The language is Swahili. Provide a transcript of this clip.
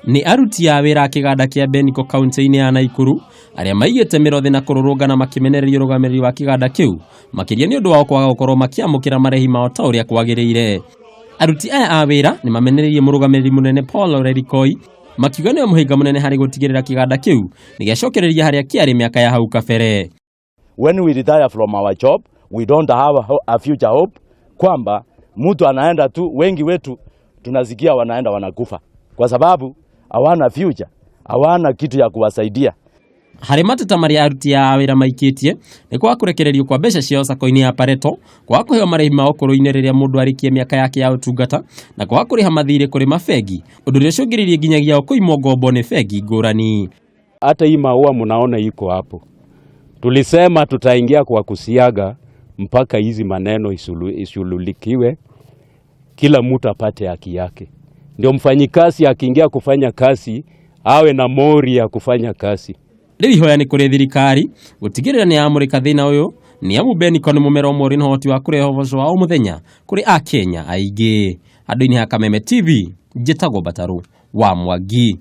Ni aruti a wĩra a kĩganda kĩa Beniko kaunti-inĩ ya Nakuru arĩa maigĩte mĩrothi na kũrũrũngana makimenereria ũrũgamĩrĩri wa kĩganda kĩu makĩria nĩ ũndũ wa kwaga gũkorwo makiamũkĩra marĩhi mao ta ũrĩa kwagĩrĩire. Aruti aya a wĩra nĩ mamenereirie mũrũgamĩrĩri mũnene Paul Lerikoi makiuga nĩwe mũhĩnga mũnene harĩ gũtigĩrĩra kĩganda kĩu nĩ gĩacokereria harĩa kĩarĩ mĩaka ya hau kabere. When we retire from our job, we don't have a future hope, kwamba mtu anaenda tu, wengi wetu tunasikia wanaenda wanakufa kwa sababu hawana future, hawana kitu ya kuwasaidia. Harĩ mateta marĩa aruti a wĩra maikĩtie nĩ kwa kũrekererio kwa mbeca ciao sako-inĩ ya Pareto, kwa kũheo marĩhi ma ũkũrũ-inĩ rĩrĩa mũndũ arĩkia mĩaka yake ya ũtungata na kwa kũrĩha mathirĩ kũrĩ mabengi, ũndũ ũrĩa ũcũngĩrĩirie nginyagia kũimwo ngombo nĩ bengi ngũrani. Hata hii maua mnaona iko hapo, tulisema tutaingia kwa kusiaga mpaka hizi maneno isululikiwe, kila mtu apate haki yake. Ndio mfanyikazi akiingia kufanya kazi awe na mori ya kufanya kazi. Rĩu ihoya nĩ kũrĩ thirikari gũtigĩrĩra nĩ yamũrĩka thĩna ũyũ, nĩ amu Beniko nĩ mũmera ũmwe na ũhoti wa kũrehe ũboco wa mũthenya kũrĩ Akenya aingĩ. Andũ-inĩ ha Kameme TV, njĩtagwo Bataru wa Mwangi.